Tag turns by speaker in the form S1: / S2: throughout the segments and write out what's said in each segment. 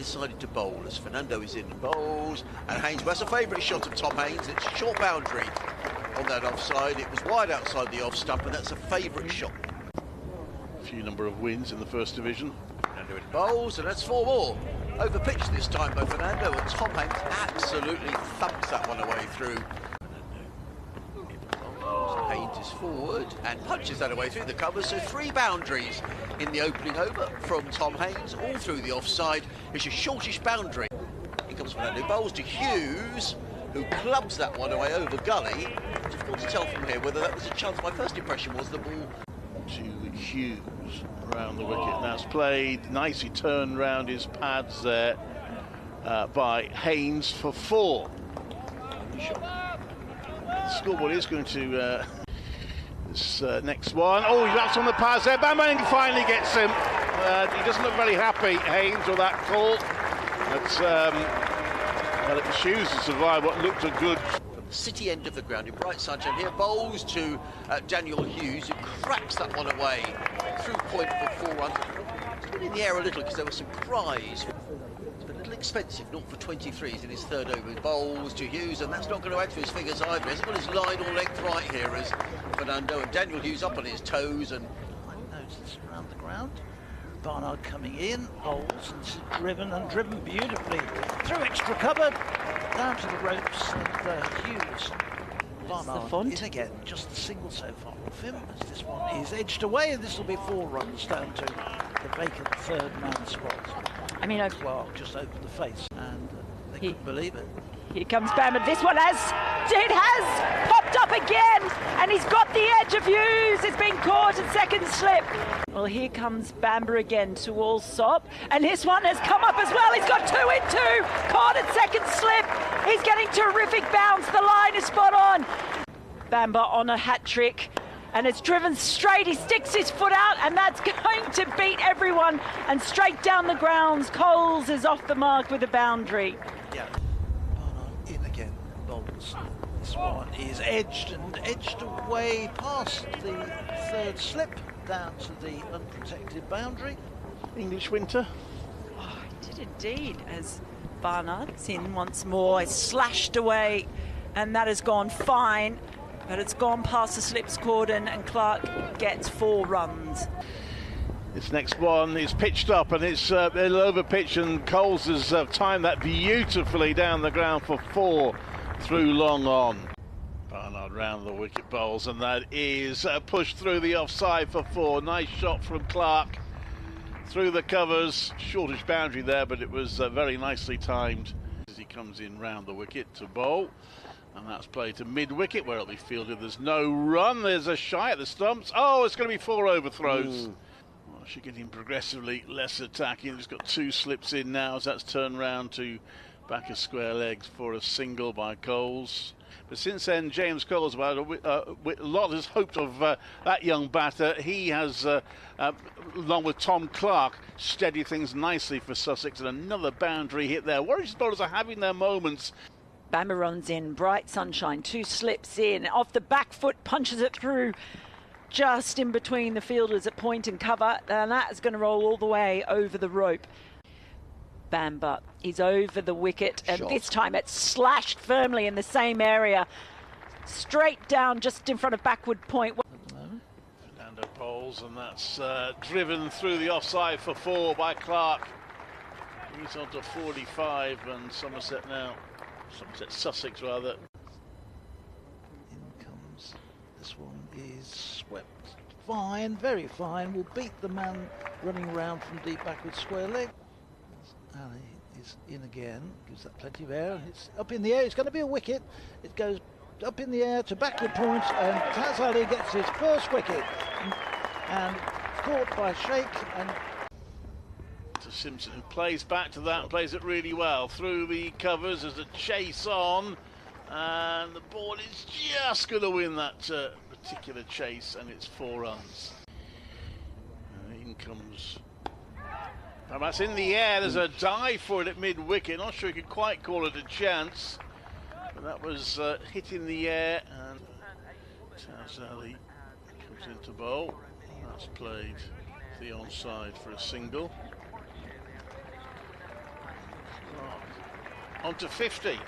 S1: decided to bowl as Fernando is in and bowls, and Haynes, that's a favourite shot of Tom Haynes. It's a short boundary on that offside. It was wide outside the off stump, and that's a favourite shot.
S2: A few number of wins in the first division.
S1: Fernando in bowls, and that's 4 more. Over pitch this time by Fernando, and Tom Haynes absolutely thumps that one away through. Haynes is forward and punches that away through the covers, so 3 boundaries in the opening over from Tom Haynes, all through the offside. It's a shortish boundary. Here comes Fernando, bowls to Hughes, who clubs that one away over gully. Difficult to tell from here whether that was a chance. My first impression was the ball
S2: to Hughes around the wicket. That's played nicely, turned round his pads there by Haynes for 4. The scoreboard is going to this next one. Oh, he's wraps on the pads there. Bamber finally gets him. He doesn't look very happy, Haynes, with that call. But well, it was Hughes to survive what looked a good.
S1: From the city end of the ground in bright sunshine here, bowls to Daniel Hughes, who cracks that one away through point for 4 runs. It's been in the air a little because there were some cries. It's been a little expensive, 0 for 23s in his 3rd over. Bowls to Hughes, and that's not going to add to his figures either. He hasn't got his line or length right here as Fernando, and Daniel Hughes up on his toes. And
S3: notice around the ground. Barnard coming in, holds and driven beautifully through extra cover, down to the ropes, and Hughes. Barnard in again, just a single so far off him, as this one is edged away, and this will be 4 runs down to the vacant 3rd man spot.
S4: I mean,
S3: Clark just opened the face, and they couldn't believe it.
S4: Here comes Bamber. This one has popped up again, and he's got the edge of Hughes. It's been caught at 2nd slip. Well, here comes Bamber again to Allsop, and this one has come up as well. He's got 2 in 2, caught at 2nd slip. He's getting terrific bounce. The line is spot on. Bamber on a hat trick, and it's driven straight. He sticks his foot out, and that's going to beat everyone. And straight down the grounds, Coles is off the mark with a boundary.
S3: Yeah. Barnard in again, bowls. This one is edged away past the 3rd slip, down to the unprotected boundary.
S2: English winter.
S4: Oh, he did indeed, as Barnard's in once more. It's slashed away, and that has gone fine, but it's gone past the slips cordon, and Clark gets 4 runs.
S2: This next one is pitched up, and it's a little over pitch, and Coles has timed that beautifully down the ground for 4 through long on. Barnard round the wicket bowls, and that is pushed through the offside for 4. Nice shot from Clark through the covers. Shortish boundary there, but it was very nicely timed as he comes in round the wicket to bowl. And that's played to mid-wicket, where it'll be fielded. There's no run. There's a shy at the stumps. Oh, it's going to be 4 overthrows. Well, she's getting progressively less attacking. He's got 2 slips in now as that's turned round to back of square legs for a single by Coles. But since then, James Coles, a lot has hoped of that young batter. He has, along with Tom Clark, steadied things nicely for Sussex, and another boundary hit there. Warwickshire bowlers are having their moments.
S4: Bamber runs in, bright sunshine, 2 slips in, off the back foot, punches it through just in between the fielders at point and cover, and that is going to roll all the way over the rope. Bamber is over the wicket, and this time it's slashed firmly in the same area, straight down just in front of backward point.
S2: Fernando bowls, and that's driven through the offside for 4 by Clark. He's on to 45, and Somerset now. Sussex rather.
S3: In comes, this one is swept fine, very fine, will beat the man running around from deep backward square leg. Ali is in again, gives that plenty of air, it's up in the air, it's going to be a wicket, it goes up in the air to backward point, and Taz Ali gets his 1st wicket, and caught by Sheikh, and
S2: Simpson, who plays back to that and plays it really well through the covers as a chase on, and the ball is just going to win that particular chase, and it's 4 runs. In comes, and that's in the air. There's a dive for it at mid-wicket. Not sure you could quite call it a chance, but that was hit in the air, and Taz Ali comes into bowl. That's played the onside for a single. onto 50.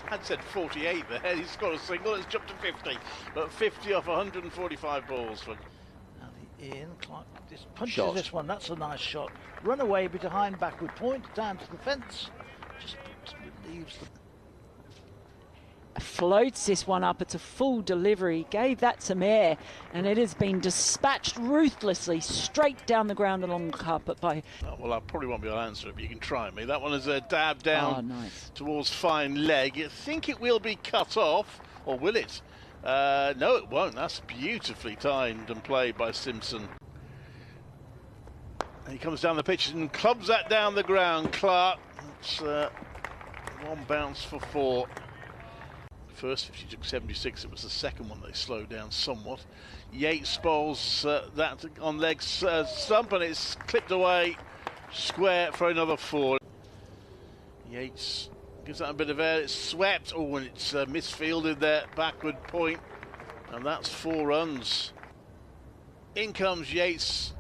S2: I'd said 48 there. He's got a single. It's jumped to 50, but 50 off 145 balls for
S3: Ali in. Clark just punches this one. That's a nice shot. Run away behind backward point down to the fence. Just leaves the.
S4: Floats this one up. It's a full delivery. Gave that some air, and it has been dispatched ruthlessly straight down the ground along the carpet by.
S2: Oh, well, I probably won't be able to answer it, but you can try me. That one is a dab down towards fine leg. You think it will be cut off, or will it? No, it won't. That's beautifully timed and played by Simpson. And he comes down the pitch and clubs that down the ground. Clark. It's one bounce for 4. First 50 took 76, it was the second one they slowed down somewhat. Yates bowls that on leg stump, and it's clipped away square for another 4. Yates gives that a bit of air, it's swept, and it's misfielded there, backward point, and that's 4 runs. In comes Yates,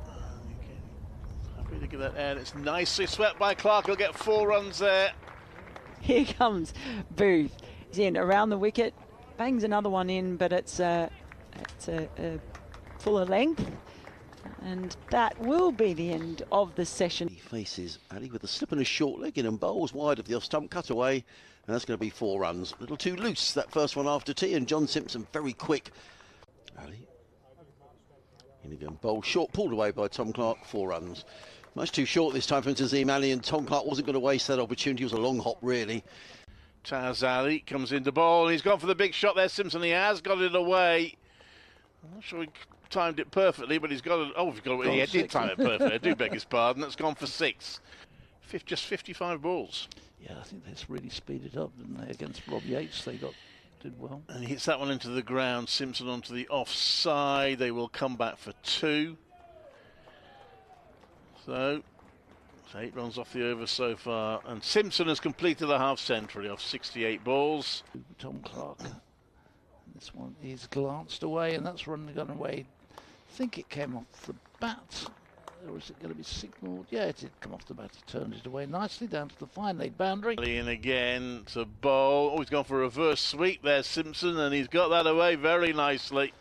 S2: happy to give that air, and it's nicely swept by Clark. He'll get 4 runs there.
S4: Here comes Booth. He's in around the wicket, bangs another one in, but it's a fuller length, and that will be the end of the session.
S5: He faces Ali with a slip and a short leg in and bowls wide of the off stump, cut away, and that's going to be 4 runs. A little too loose, that first one after tea, and John Simpson very quick. Ali in again, bowled short, pulled away by Tom Clark, 4 runs. Much too short this time for Taz Ali, and Tom Clark wasn't going to waste that opportunity. It was a long hop, really.
S2: Taz Ali comes into bowl, and he's gone for the big shot there, Simpson. He has got it away. I'm not sure he timed it perfectly, but he's got it. Oh, he did time it perfectly. I do beg his pardon. That's gone for 6. Just 55 balls.
S3: Yeah, I think that's really speeded up, didn't they? Against Rob Yates, they did well.
S2: And he hits that one into the ground. Simpson onto the offside. They will come back for 2. So 8 runs off the over so far, and Simpson has completed a half century off 68 balls.
S3: Tom Clark. This one is glanced away, and that's gone away. I think it came off the bat, or is it going to be signalled? Yeah, it did come off the bat. He turned it away nicely down to the fine leg boundary.
S2: In again to bowl. Oh, he's gone for a reverse sweep there, Simpson, and he's got that away very nicely.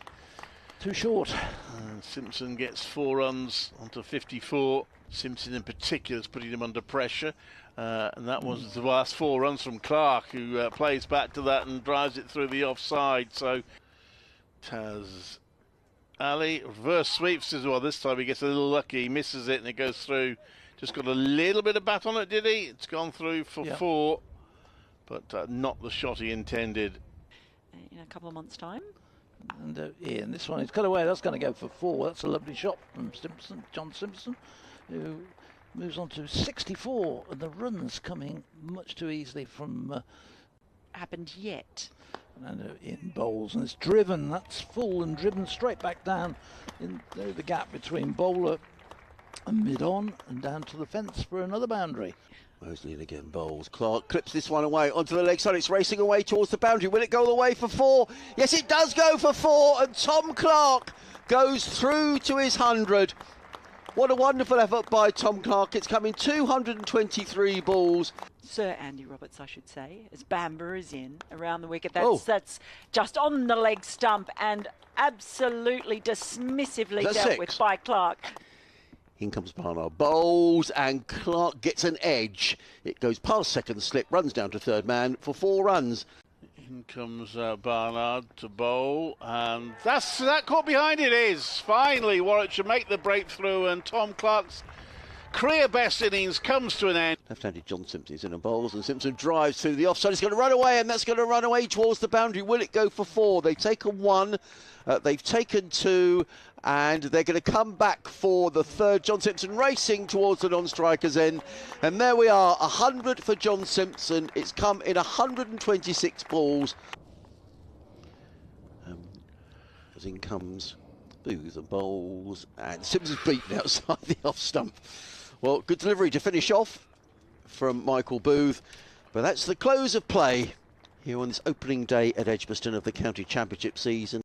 S3: Too short.
S2: And Simpson gets 4 runs onto 54. Simpson in particular is putting him under pressure, and that was the last 4 runs from Clark, who plays back to that and drives it through the offside. So Taz Ali reverse sweeps as well. This time he gets a little lucky, he misses it, and it goes through. Just got a little bit of bat on it, did he? It's gone through for 4, but not the shot he intended.
S4: In a couple of months' time.
S3: And Ian, this one, it's cut away. That's going to go for 4. That's a lovely shot from Simpson, John Simpson, who moves on to 64, and the runs coming much too easily from
S4: happened yet.
S3: And in bowls, and it's driven. That's full and driven straight back down in the gap between bowler and mid-on, and down to the fence for another boundary.
S5: Mosley again bowls. Clark clips this one away onto the leg side. It's racing away towards the boundary. Will it go all the way for 4? Yes, it does go for 4, and Tom Clark goes through to his 100. What a wonderful effort by Tom Clark. It's coming 223 balls.
S4: Sir Andy Roberts, I should say, as Bamber is in around the wicket. That's just on the leg stump and absolutely dismissively dealt with by Clark.
S5: In comes Barnard, bowls, and Clark gets an edge. It goes past second slip, runs down to third man for 4 runs.
S2: In comes Barnard to bowl, and that caught behind it is. Finally, Warwickshire make the breakthrough, and Tom Clark's career best innings comes to an end.
S5: Left-handed John Simpson is in and bowls, and Simpson drives through the offside. He's going to run away, and that's going to run away towards the boundary. Will it go for 4? They've taken 1, they've taken 2, and they're going to come back for the 3rd. John Simpson racing towards the non-striker's end, and there we are, 100 for John Simpson. It's come in 126 balls. As in comes Booth and bowls, and Simpson's beaten outside the off stump. Well, good delivery to finish off from Michael Booth, but that's the close of play here on this opening day at Edgbaston of the County Championship season.